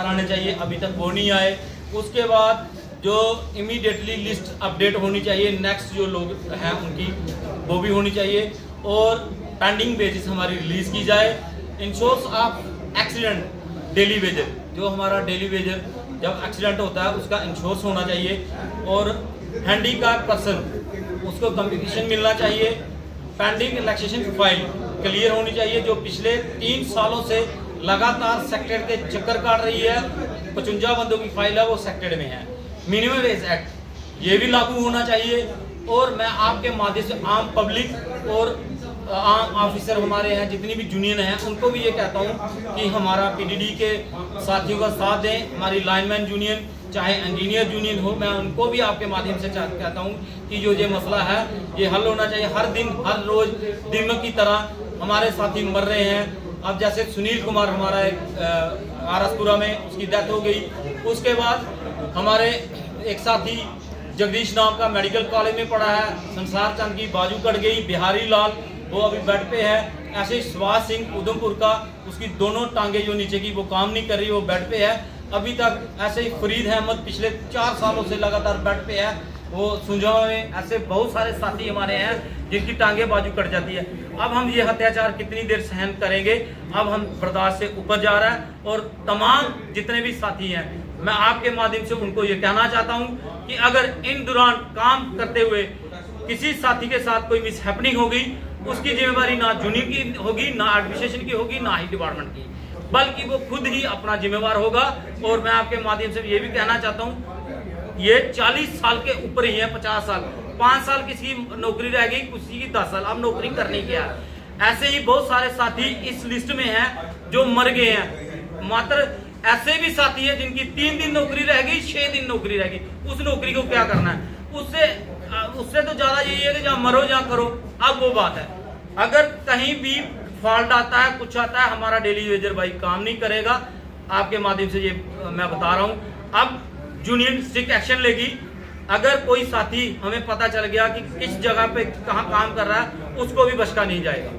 बाहर आने चाहिए, अभी तक वो नहीं आए। उसके बाद जो इमीडिएटली लिस्ट अपडेट होनी चाहिए, नेक्स्ट जो लोग हैं उनकी वो भी होनी चाहिए, और पेंडिंग बेसिस हमारी रिलीज की जाए। Insurance of accident daily Vaser, जो हमारा डेली वेजर जब एक्सीडेंट होता है उसका इंश्योरेंस होना चाहिए, और हैंडीकैप पर्सन उसको कंपनसेशन मिलना चाहिए। पेंडिंग रिलैक्सेशन फाइल क्लियर होनी चाहिए, जो पिछले 3 सालों से लगातार सेक्टर के चक्कर काट रही है। 55 बंदों की फाइल है वो सेक्टर में है। मिनिमम वेज एक्ट ये भी लागू होना चाहिए। और मैं आपके माध्यम से आम पब्लिक और आम ऑफिसर हमारे हैं, जितनी भी यूनियन हैं, उनको भी ये कहता हूँ कि हमारा पीडीडी के साथियों का साथ दें। हमारी लाइनमैन यूनियन चाहे इंजीनियर यूनियन हो, मैं उनको भी आपके माध्यम से कहता हूँ कि जो ये मसला है ये हल होना चाहिए। हर दिन हर रोज दिनों की तरह हमारे साथी मर रहे हैं। अब जैसे सुनील कुमार हमारा एक आरसपुरा में उसकी डेथ हो गई, उसके बाद हमारे एक साथी जगदीश नाम का मेडिकल कॉलेज में पढ़ा है, संसार चंद की बाजू कट गई, बिहारी लाल वो अभी बेड पे है। ऐसे ही सुभाष सिंह उधमपुर का, उसकी दोनों टांगे जो नीचे की वो काम नहीं कर रही, वो बेड पे है अभी तक। ऐसे ही फरीद अहमद पिछले 4 सालों से लगातार बेड पे है, वो सुंझावा में। ऐसे बहुत सारे साथी हमारे हैं जिनकी टांगे बाजू कट जाती है। अब हम ये अत्याचार कितनी देर सहन करेंगे? अब हम बर्दाश्त से ऊपर जा रहा है। और तमाम जितने भी साथी हैं, मैं आपके माध्यम से उनको ये कहना चाहता हूँ कि अगर इन दौरान काम करते हुए किसी साथी के साथ कोई मिसहैपनिंग हो गई, उसकी जिम्मेवारी ना यूनियन की होगी, ना एडमिनिस्ट्रेशन की होगी, ना ही डिपार्टमेंट की, बल्कि वो खुद ही अपना जिम्मेवार होगा। और मैं आपके माध्यम से ये भी कहना चाहता हूँ, ये 40 साल के ऊपर ही है, 50 साल, 5 साल किसी की नौकरी रह गई, किसी की 10 साल, अब नौकरी करनी क्या है। ऐसे ही बहुत सारे साथी इस लिस्ट में हैं जो मर गए हैं। मात्र ऐसे भी साथी हैं जिनकी 3 दिन नौकरी रह गई, 6 दिन नौकरी रह गई, उस नौकरी को क्या करना है? उससे तो ज्यादा यही है कि जहाँ मरो जहाँ करो। अब वो बात है, अगर कहीं भी फॉल्ट आता है, कुछ आता है, हमारा डेली वेजर भाई काम नहीं करेगा। आपके माध्यम से ये मैं बता रहा हूँ। अब यूनियन स्ट्रिक्ट एक्शन लेगी। अगर कोई साथी हमें पता चल गया कि किस जगह पे कहाँ काम कर रहा है, उसको भी बख्शा नहीं जाएगा।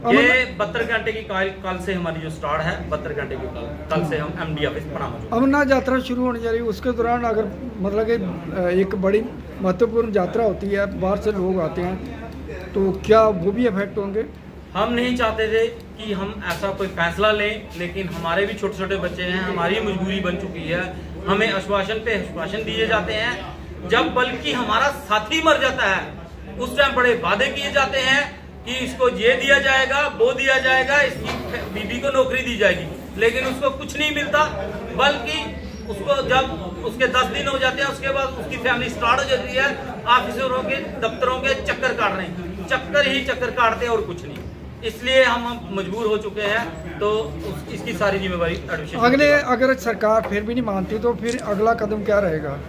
ये 72 घंटे की कल से हमारी जो स्टार्ट है, 72 घंटे की कल से हम एमडी ऑफिस पढ़ा। अमरनाथ यात्रा शुरू होने जा रही है, उसके दौरान अगर मतलब कि एक बड़ी महत्वपूर्ण यात्रा होती है, बाहर से लोग आते हैं, तो क्या वो भी अफेक्ट होंगे? हम नहीं चाहते थे कि हम ऐसा कोई फैसला लें, लेकिन हमारे भी छोटे छोटे बच्चे हैं, हमारी मजबूरी बन चुकी है। हमें आश्वासन पे आश्वासन दिए जाते हैं, जब बल्कि हमारा साथी मर जाता है उस टाइम बड़े वादे किए जाते हैं कि इसको ये दिया जाएगा, वो दिया जाएगा, इसकी बीबी को नौकरी दी जाएगी, लेकिन उसको कुछ नहीं मिलता। बल्कि उसको जब उसके 10 दिन हो जाते हैं, उसके बाद उसकी फैमिली स्टार्ट हो जाती है, ऑफिसरों के दफ्तरों के चक्कर काट रहे हैं, चक्कर ही चक्कर काटते हैं और कुछ नहीं। इसलिए हम मजबूर हो चुके हैं, तो इसकी सारी जिम्मेवारी एडमिनिस्ट्रेशन। अगर सरकार फिर भी नहीं मानती तो फिर अगला कदम क्या रहेगा?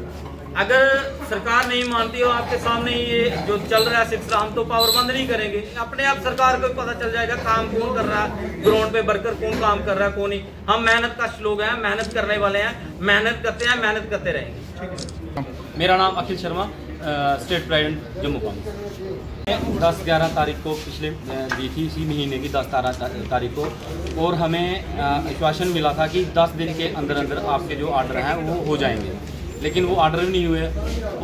अगर सरकार नहीं मानती हो, आपके सामने ये जो चल रहा है सिलसिला, हम तो पावर बंद नहीं करेंगे। अपने आप सरकार को पता चल जाएगा काम कौन कर रहा है, ग्राउंड पे वर्कर कौन काम कर रहा है, कौन नहीं। हम मेहनत कश लोग हैं, मेहनत करने वाले हैं, मेहनत करते हैं, मेहनत करते रहेंगे। मेरा नाम अखिल शर्मा, स्टेट प्रेसिडेंट जम्मू कश्मीर। 10-11 तारीख को पिछले दी थी, इसी महीने की 10 तारीख को, और हमें आश्वासन मिला था कि 10 दिन के अंदर अंदर आपके जो ऑर्डर हैं वो हो जाएंगे, लेकिन वो ऑर्डर भी नहीं हुए।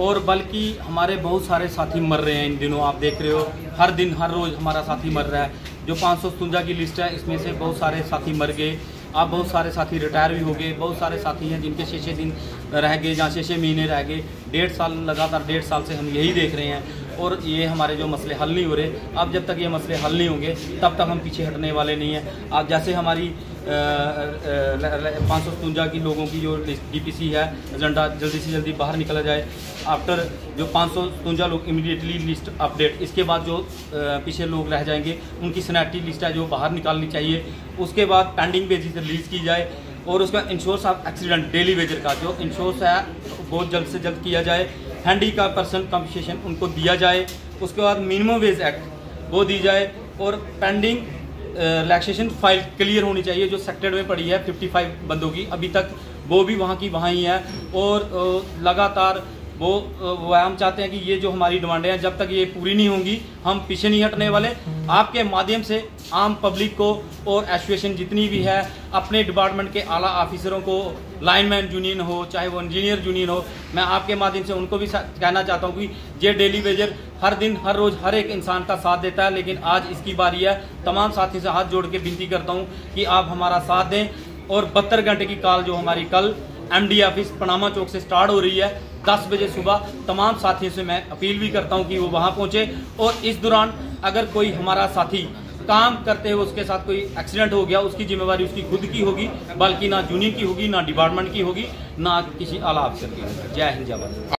और बल्कि हमारे बहुत सारे साथी मर रहे हैं इन दिनों, आप देख रहे हो, हर दिन हर रोज़ हमारा साथी मर रहा है। जो 557 की लिस्ट है, इसमें से बहुत सारे साथी मर गए। अब बहुत सारे साथी रिटायर भी हो गए, बहुत सारे साथी हैं जिनके 6-6 दिन रह गए, जहाँ 6-6 महीने रह गए। 1.5 साल लगातार 1.5 साल से हम यही देख रहे हैं, और ये हमारे जो मसले हल नहीं हो रहे। अब जब तक ये मसले हल नहीं होंगे तब तक हम पीछे हटने वाले नहीं हैं। अब जैसे हमारी 557 की लोगों की जो डीपीसी है, एजेंडा जल्दी से जल्दी बाहर निकला जाए। आफ्टर जो 557 लोग इमीडिएटली लिस्ट अपडेट, इसके बाद जो पीछे लोग रह जाएंगे उनकी स्नैटी लिस्ट है जो बाहर निकालनी चाहिए। उसके बाद पेंडिंग बेसिस रिलीज़ की जाए, और उसका insurance of accident daily Vaser का जो इंश्योरेंस है बहुत जल्द से जल्द किया जाए। हैंडीकैप पर्सन कंपनसेशन उनको दिया जाए। उसके बाद मिनिमम वेज एक्ट वो दी जाए, और पेंडिंग रिलैक्सेशन फाइल क्लियर होनी चाहिए जो सेक्टर में पड़ी है 55 बंदों की, अभी तक वो भी वहाँ की वहाँ ही है। और लगातार वो हम चाहते हैं कि ये जो हमारी डिमांडें हैं, जब तक ये पूरी नहीं होंगी हम पीछे नहीं हटने वाले। आपके माध्यम से आम पब्लिक को और एसोसिएशन जितनी भी है अपने डिपार्टमेंट के आला ऑफिसरों को, लाइनमैन यूनियन हो चाहे वो इंजीनियर यूनियन हो, मैं आपके माध्यम से उनको भी कहना चाहता हूँ कि ये डेली वेजर हर दिन हर रोज़ हर एक इंसान का साथ देता है, लेकिन आज इसकी बारी है। तमाम साथियों से हाथ जोड़ के विनती करता हूँ कि आप हमारा साथ दें और 72 घंटे की कॉल जो हमारी कल MD ऑफिस पनामा चौक से स्टार्ट हो रही है 10 बजे सुबह, तमाम साथियों से मैं अपील भी करता हूं कि वो वहां पहुंचे। और इस दौरान अगर कोई हमारा साथी काम करते हुए उसके साथ कोई एक्सीडेंट हो गया, उसकी जिम्मेवारी उसकी खुद की होगी, बल्कि ना यूनियन की होगी, ना डिपार्टमेंट की होगी, ना किसी आला अफसर की होगी। जय हिंद, जय भारत।